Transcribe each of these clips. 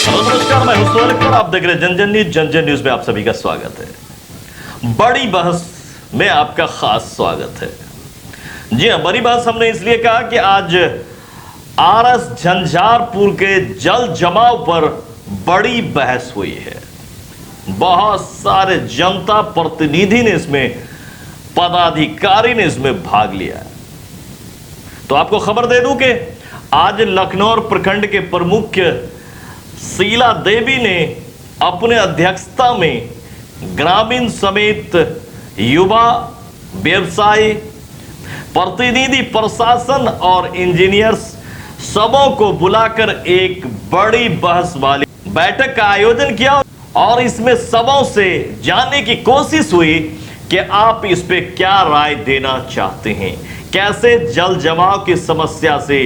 Hello नमस्कार, मैं हूं सोहेल और आप देख रहे हैं जनजन न्यूज। जनजन न्यूज में आप सभी का स्वागत है। बड़ी बहस में आपका खास स्वागत है। जी हां, बड़ी बहस हमने इसलिए कहा कि आज आरएस झंझारपुर के जल जमाव पर बड़ी बहस हुई है। बहुत सारे जनता प्रतिनिधि ने इसमें, पदाधिकारी ने इसमें भाग लिया। तो आपको खबर दे दूं कि आज लखनऊ प्रखंड के प्रमुख शीला देवी ने अपने अध्यक्षता में ग्रामीण समेत युवा, व्यवसायी, प्रतिनिधि, प्रशासन और इंजीनियर्स सबों को बुलाकर एक बड़ी बहस वाली बैठक का आयोजन किया और इसमें सबों से जानने की कोशिश हुई कि आप इस पे क्या राय देना चाहते हैं, कैसे जल जमाव की समस्या से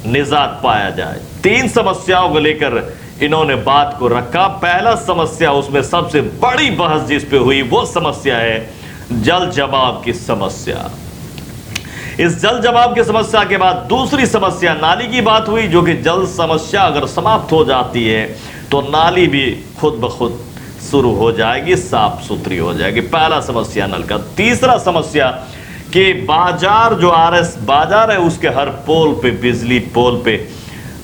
निजात पाया जाए। 3 समस्याओं को लेकर इन्होंने बात को रखा। पहला समस्या, उसमें सबसे बड़ी बहस जिस पे हुई, वो समस्या है जल जमाव की समस्या। इस जल जमाव की समस्या के बाद दूसरी समस्या नाली की बात हुई, जो कि जल समस्या अगर समाप्त हो जाती है तो नाली भी खुद ब खुद शुरू हो जाएगी, साफ सुथरी हो जाएगी। पहला समस्या नल का। तीसरा समस्या कि बाजार, जो आरएस बाजार है, उसके हर पोल पे, बिजली पोल पे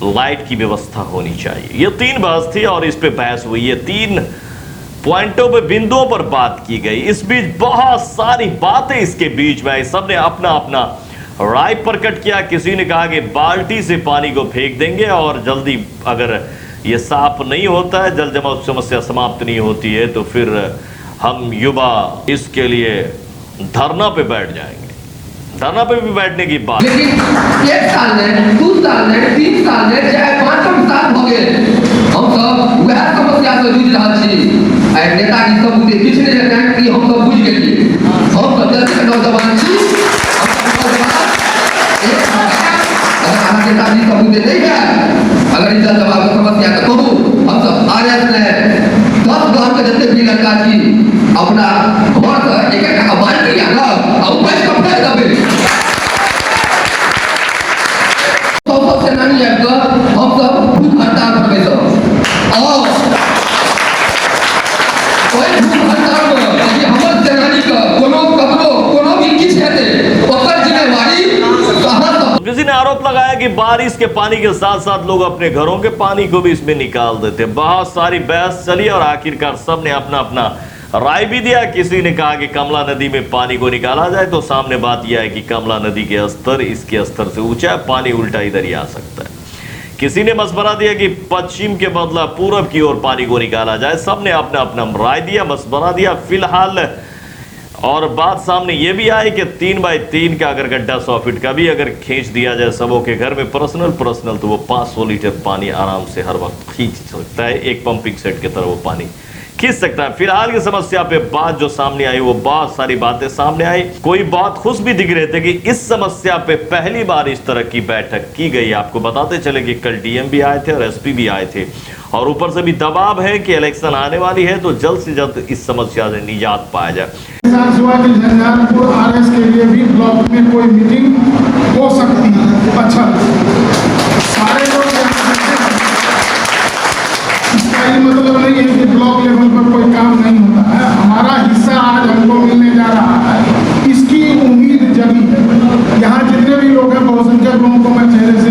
लाइट की व्यवस्था होनी चाहिए। ये 3 बहस थी और इस पे बहस हुई है। 3 पॉइंटों पे, बिंदुओं पर बात की गई। इस बीच बहुत सारी बातें इसके बीच में आई। सबने अपना अपना राय प्रकट किया। किसी ने कहा कि बाल्टी से पानी को फेंक देंगे और जल्दी अगर ये साफ नहीं होता है, जल जमाव समस्या समाप्त नहीं होती है, तो फिर हम युवा इसके लिए धरना पे बैठ जाएंगे। धरना पे भी बैठने की बात। लेकिन 1 साल में, 2 साल में, 3 साल में, चाहे 5 साल हो गए, हम सब वह समस्या से जूझ रहा छी। नेताजी सब के किछु नहीं रहते कि हम सब बुझ गेलिए। हम सब जल्दी नौजवान छी, अगर नेताजी सब के नहीं है, अगर इस जल जमाव समस्या का कहूँ, हम सब आरएस ने 10 गांव के जितने भी लड़का छी अपना घर से एक टका बाल्टी आना और पैसे कपड़े दबे तो से नहीं आएगा। हम सब भूख हड़ताल पर बैठो और कोई भूख हड़ताल में यदि हमर सेनानी का कोनो भी किछ हेते ओकर जिम्मेवारी कहां तक। किसी ने आरोप लगाया कि बारिश के पानी के साथ साथ लोग अपने घरों के पानी को भी इसमें निकाल देते। बहुत सारी बहस चली और आखिरकार सबने अपना अपना राय भी दिया। किसी ने कहा कि कमला नदी में पानी को निकाला जाए, तो सामने बात यह है कि कमला नदी के स्तर इसके स्तर से ऊंचा है, पानी उल्टा इधर ही आ सकता है। किसी ने मशवरा दिया कि पश्चिम के बदला पूरब की ओर पानी को निकाला जाए। सबने अपना अपना राय दिया, मशवरा दिया। फिलहाल और बात सामने ये भी आई कि 3 बाई 3 का अगर गड्ढा 100 फीट का भी अगर खींच दिया जाए सबों के घर में पर्सनल, तो वो 500 लीटर पानी आराम से हर वक्त खींच सकता है। एक पंपिंग सेट की तरह वो पानी खींच सकता है। फिलहाल की समस्या पे बात जो सामने आई, वो बहुत सारी बातें सामने आई। कोई बात खुश भी दिख रहे थे कि इस समस्या पे पहली बार इस तरह की बैठक की गई। आपको बताते चले कि कल डीएम भी आए थे और एसपी भी आए थे और ऊपर से भी दबाव है कि इलेक्शन आने वाली है, तो जल्द से जल्द इस समस्या से निजात पाया जाए। झंझारपुर आरएस के लिए भी ब्लॉक में कोई मीटिंग हो सकती है। अच्छा, सारे लोग मतलब नहीं है कि ब्लॉक लेवल पर कोई काम नहीं होता है। हमारा हिस्सा आज हमको मिलने जा रहा है, इसकी उम्मीद जगी है। यहाँ जितने भी लोग हैं, बहुसंख्यक लोगों को मैं चेहरे से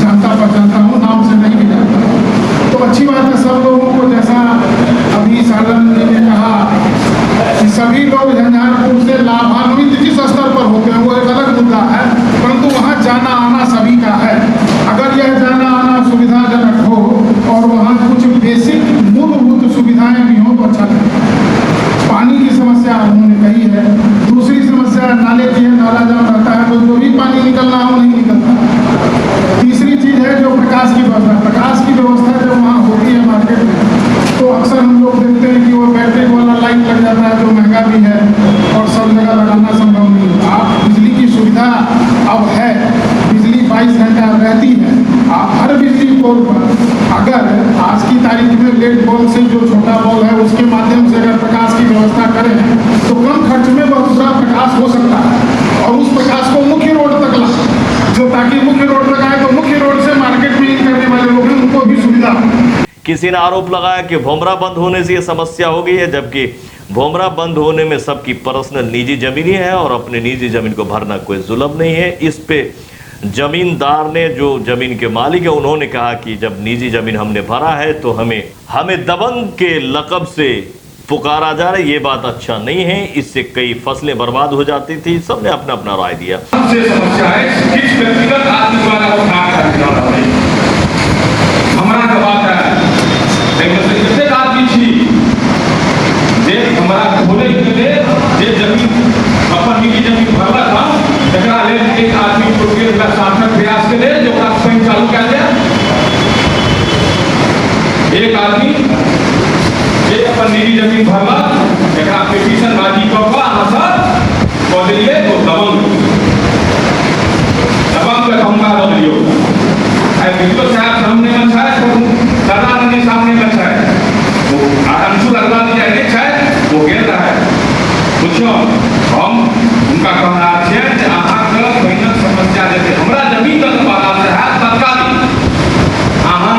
जानता पहचानता हूँ, नाम से नहीं भी जानता। तो अच्छी बात है, सब लोगों को, जैसा अभी सालन जी ने कहा कि सभी लोग झंझारपुर से लाभान्वित जिस स्तर पर होते हैं वो एक अलग मुद्दा है, परंतु वहाँ जाना आना सभी का है। अगर यह जाना आना सुविधाजनक हो और वहाँ कुछ बेसिक मूलभूत सुविधाएं भी हों तो अच्छा लगेगा। पानी की समस्या उन्होंने कही है। दूसरी समस्या नाले की है। नाला जब रहता है तो जो भी पानी निकलना हो नहीं निकलता। तीसरी चीज़ है जो प्रकाश की व्यवस्था। प्रकाश की व्यवस्था जब वहाँ होती है मार्केट में, तो अक्सर हम लोग देखते हैं कि वो बैटरी वाला लाइट लग जाता है, जो महंगा भी है और सब जगह लगाना संभव नहीं होता। आप बिजली की सुविधा अब है, बिजली 22 घंटा रहती है। आप हर बिजली पोल पर अगर आज की तारीख में लेड बॉल से जो छोटा बॉल है उसके माध्यम से अगर प्रकाश की व्यवस्था करें तो कम खर्च में बहुत सारा प्रकाश हो सकता है और उस प्रकाश को मुख्य रोड तक ला, जो ताकि मुख्य रोड तक आए तो मुख्य रोड से मार्केट में करने वाले लोग हैं उनको भी सुविधा। किसी ने आरोप लगाया कि भोमरा बंद होने से ये समस्या हो गई है, जबकि भोमरा बंद होने में सबकी पर्सनल निजी जमीन है और अपने निजी जमीन को भरना कोई जुल्म नहीं है। इस पे जमींदार ने, जो जमीन के मालिक है, उन्होंने कहा कि जब निजी जमीन हमने भरा है तो हमें दबंग के लक़ब से पुकारा जा रहा है, ये बात अच्छा नहीं है। इससे कई फसलें बर्बाद हो जाती थी। सबने अपना अपना राय दिया। समस्या है किस व्यक्तिगत आदमी द्वारा हमारा दबाव है एक आदमी थी जे हमारा खोले के लिए जे जमीन अपन निजी जमीन भरला था एकरा ले एक आदमी को के सार्थक प्रयास के लिए जो का स्वयं चालू कर दिया। एक आदमी जे अपन निजी जमीन भरला एकरा पिटीशन बाजी को आसर को दिए तो दबंग का हमला कर लियो है वीडियो साहब सामने में है तो दादा के सामने में है वो अंशु अग्रवाल जी आए है वो कह रहा है पूछो हम उनका कहना है कि आहा का भयंकर समस्या जैसे हमरा जमीन का बात से है तत्काल आहा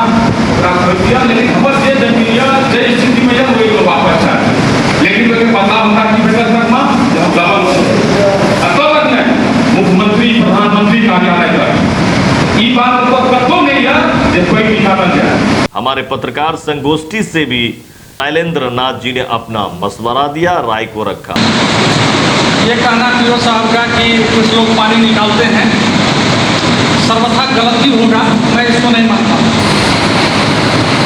का खर्चिया लेकिन हमर जे जमीन या जे स्थिति में है वो वापस है लेकिन वो पता हमरा की बेटा तक मां जब दबाव अतोबत में मुख्यमंत्री प्रधानमंत्री कार्यालय का ई बात को कतो नहीं है जे कोई भी बन जाए। हमारे पत्रकार संगोष्ठी से भी शैलेंद्र नाथ जी ने अपना मशवरा दिया, राय को रखा। ये कहना पीओ साहब का कि कुछ लोग पानी निकालते हैं सर्वथा गलती होगा, मैं इसको नहीं मानता।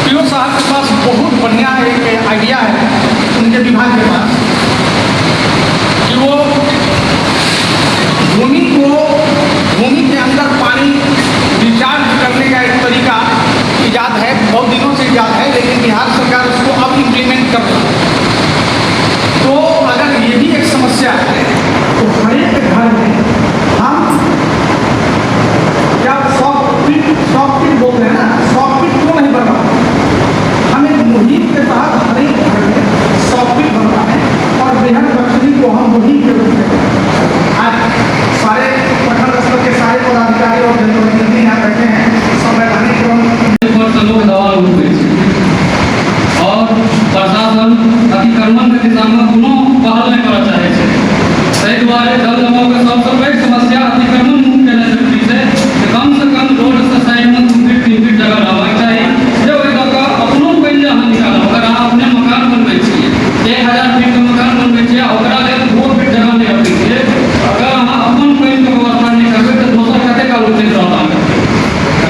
पीओ साहब के पास बहुत बढ़िया एक आइडिया है उनके विभाग के पास कि वो भूमि के अंदर पानी रिचार्ज करने का एक तरीका ईजाद है, बहुत दिनों से ईजाद है, लेकिन बिहार सरकार उसको अब इम्प्लीमेंट कर रही है। तो अगर ये भी एक समस्या है तो हर एक घर में हम क्या 100 फीट बोल रहे हैं ना, 100 फीट क्यों नहीं बनवा, हम एक मुहिम के तहत हर एक घर में 100 फीट बनवा है और बेहद बख्शी को हम मुहिम के रूप में आज सारे प्रखंड स्तर के सारे पदाधिकारी और जनप्रतिनिधि यहाँ बैठे हैं, सब वैधानिक और प्रशासन अतिक्रमण के दिशा में कोनो पहल नहीं करना चाहे छे। ताहि दुआरे जल जमाव के सबसे पैघ समस्या अतिक्रमण मुक्त करने जरूरी छै कि कम से कम रोड से साइड में 2 फीट 3 फीट जगह रहबाक चाही जे ओहि दऽ कऽ अपनो पानि जे अहाँ निकालब। अगर अहाँ अपने मकान बनबै छियै 1000 फीट के मकान बनबै छियै ओकरा लेल 2 फीट जगह नहि रखै छियै, अगर अहाँ अपन पानि के व्यवस्था नहि करबै तऽ दोसर कते काल उतरि रहत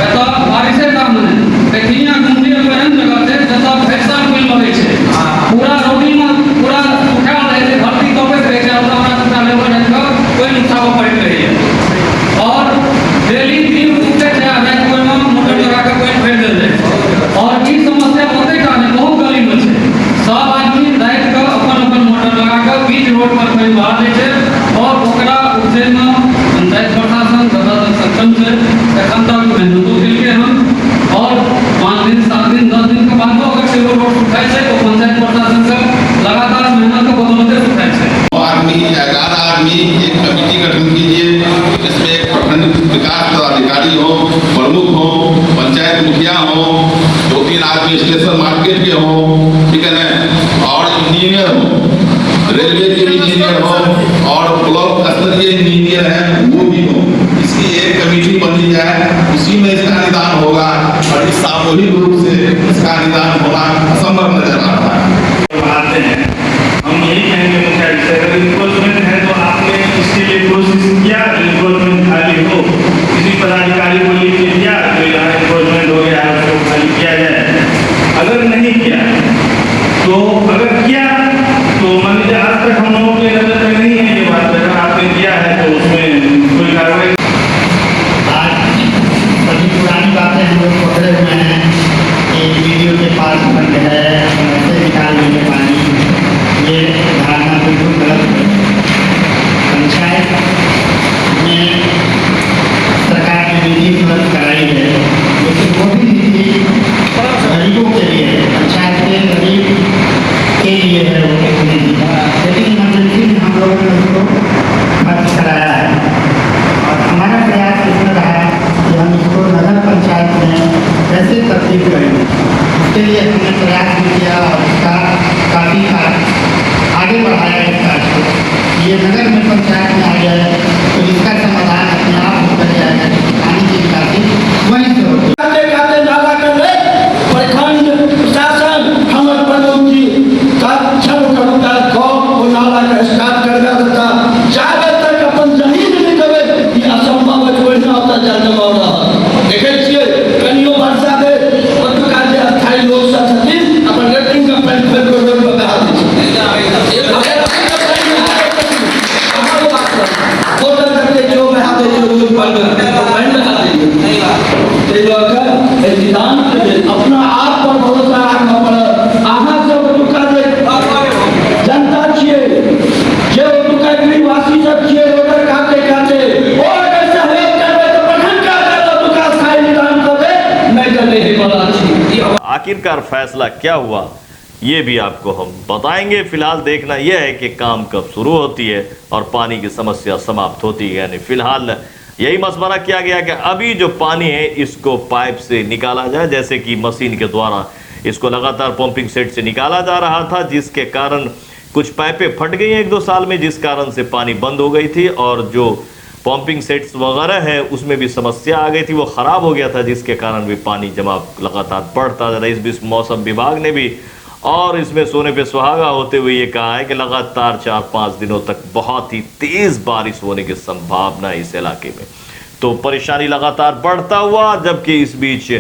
एतऽ बारिशे टा में देखिया गुंडी एहन जगह छै जतऽ भैंसा पानि बहै छै, पूरा रोडी में पूरा उठाल रहै छै, धरती दबैत रहै छै, हमरा सबटा लेबर जाके पानि उठाबऽ पड़ैत रहैए और डेली दिन उठते छै आ राति कोइ में मोटर लगा के पानि भरि देल जाइ छै। और ई समस्या ओते टा नहि बहुत गली में छै, सब आदमी राति के अपन अपन मोटर लगा के बीच रोड पर पानि बहा दै छै और ओकरा उठै में पंचायत प्रशासन जतऽ तक सक्षम छै एखन तक मेहनतो केलकै हन और 5 दिन 7 दिन 10 दिन के बाद अगर सेहो रोड उठाय छै तो पंचायत प्रशासन के लगातार मेहनत के बदौलते उठाय छै। आदमी 11 आदमी एक कमेटी गठन कीजिए, इसमें एक प्रखंड विकास पदाधिकारी हो, प्रमुख हो, पंचायत मुखिया हो, 2-3 आदमी स्टेशन मार्केट के हो, ठीक है ना, और इंजीनियर हो, रेलवे के इंजीनियर हो और ब्लॉक स्तरीय इंजीनियर है वो भी हो। इसकी एक कमेटी बनी जाए, उसी में इसका निदान होगा और इस सामूहिक रूप से इसका निदान होना असंभव नजर आ रहा है। आते हैं हम यही कहेंगे मुखिया जी से अगर इन्फोर्समेंट है तो आपने इसके लिए कोशिश किया, इन्फोर्समेंट खाली हो किसी पदाधिकारी को लिख के दिया तो यहाँ इन्फोर्समेंट हो गया है उसको खाली किया जाए। अगर नहीं किया तो अगर किया तो मान लीजिए आज तक हम लोगों के नजर में नहीं है ये बात, अगर आपने किया है तो उसमें कोई कार्रवाई। आज सभी पुरानी बातें हम लोग पकड़े हुए हैं कि वीडियो के पास बंद है, ऐसे निकाल लेंगे पानी, ये धारणा बिल्कुल गलत है। पंचायत में सरकार ने निधि उपलब्ध कराई है, लेकिन वो भी निधि गरीबों के लिए, पंचायत के गरीब के लिए है वो निधि, लेकिन इमरजेंसी में हम लोगों ने उसको खर्च कराया है और हमारा प्रयास इसमें रहा कि हम इसको नगर पंचायत में कैसे तरतीब करेंगे। उसके लिए लिए हमने प्रयास भी किया और इसका काफ़ी आगे बढ़ाया इस कार्य को। ये नगर में पंचायत में आ गया है तो इसका समाधान अपने आप होकर जाएगा। पानी की निकासी वहीं से होगी। खाते नाला कर ले प्रखंड प्रशासन हमर प्रमुख जी का क्षण करूँगा को वो नाला का स्टार्ट कर देता जाबे तक अपन जमीन निकले ये असंभव है। कोई ना होता जल जमाव रहा देखे छिए कनियो वर्षा दे पत्रकार जे अस्थायी लोग सब छथिन अपन रेटिंग का पैन फेर को रोड पर बहा दै वोटर करके जो बहा दे जो रोड पर पैन बहा दे अपना आप पर भरोसा रखना पड़े। अहाँ सब ओतुका जे जनता छियै जे ओतुका गृहवासी सब छियै वोटर काटे और कैसे हेल्प करबे तो प्रखंड का ओतुका स्थायी निदान करबे नहीं करले हे वाला छी। आखिरकार फैसला क्या हुआ ये भी आपको हम बताएंगे। फिलहाल देखना यह है कि काम कब शुरू होती है और पानी की समस्या समाप्त होती है। यानी फिलहाल यही मशवरा किया गया कि अभी जो पानी है इसको पाइप से निकाला जाए, जैसे कि मशीन के द्वारा इसको लगातार पंपिंग सेट से निकाला जा रहा था, जिसके कारण कुछ पाइपें फट गई हैं 1-2 साल में, जिस कारण से पानी बंद हो गई थी और जो पंपिंग सेट्स वगैरह है उसमें भी समस्या आ गई थी, वो ख़राब हो गया था, जिसके कारण भी पानी जमाव लगातार बढ़ता जा रहा है। इस बीच मौसम विभाग ने भी और इसमें सोने पे सुहागा होते हुए ये कहा है कि लगातार 4-5 दिनों तक बहुत ही तेज़ बारिश होने की संभावना है इस इलाके में। तो परेशानी लगातार बढ़ता हुआ, जबकि इस बीच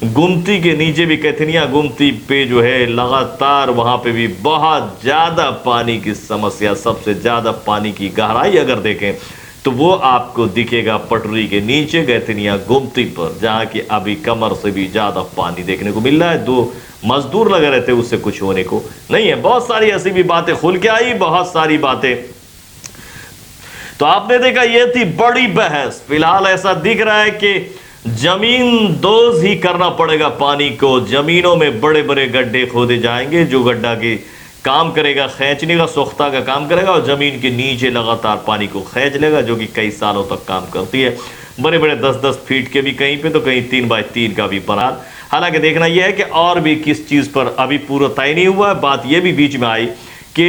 गुमती के नीचे भी कैथनिया गुमती पे जो है लगातार वहाँ पे भी बहुत ज़्यादा पानी की समस्या। सबसे ज़्यादा पानी की गहराई अगर देखें तो वो आपको दिखेगा पटरी के नीचे कैथनिया गुमती पर, जहाँ की अभी कमर से भी ज़्यादा पानी देखने को मिल रहा है। 2 मजदूर लगे रहते उससे कुछ होने को नहीं है। बहुत सारी ऐसी भी बातें खुल के आई, बहुत सारी बातें। तो आपने देखा ये थी बड़ी बहस। फिलहाल ऐसा दिख रहा है कि जमीन दोज ही करना पड़ेगा पानी को। जमीनों में बड़े बड़े गड्ढे खोदे जाएंगे, जो गड्ढा के काम करेगा खींचने का, सोख्ता का काम करेगा और जमीन के नीचे लगातार पानी को खींच लेगा, जो कि कई सालों तक काम करती है। बड़े बड़े 10-10 फीट के भी कहीं पे, तो कहीं 3x3 का भी बना। हालांकि देखना यह है कि और भी किस चीज़ पर अभी पूरा तय नहीं हुआ है। बात यह भी बीच में आई कि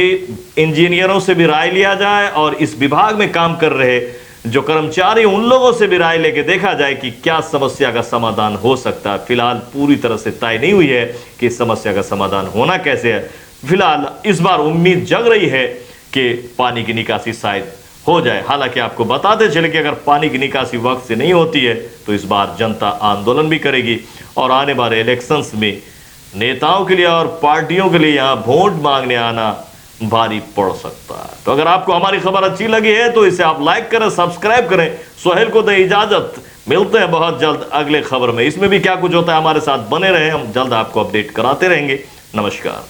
इंजीनियरों से भी राय लिया जाए और इस विभाग में काम कर रहे जो कर्मचारी उन लोगों से भी राय लेके देखा जाए कि क्या समस्या का समाधान हो सकता है। फिलहाल पूरी तरह से तय नहीं हुई है कि इस समस्या का समाधान होना कैसे है। फिलहाल इस बार उम्मीद जग रही है कि पानी की निकासी शायद हो जाए। हालांकि आपको बताते चले कि अगर पानी की निकासी वक्त से नहीं होती है तो इस बार जनता आंदोलन भी करेगी और आने वाले इलेक्शंस में नेताओं के लिए और पार्टियों के लिए यहाँ वोट मांगने आना भारी पड़ सकता है। तो अगर आपको हमारी खबर अच्छी लगी है तो इसे आप लाइक करें, सब्सक्राइब करें। सोहेल को दे इजाजत, मिलते हैं बहुत जल्द अगले खबर में। इसमें भी क्या कुछ होता है हमारे साथ बने रहे, हम जल्द आपको अपडेट कराते रहेंगे। नमस्कार।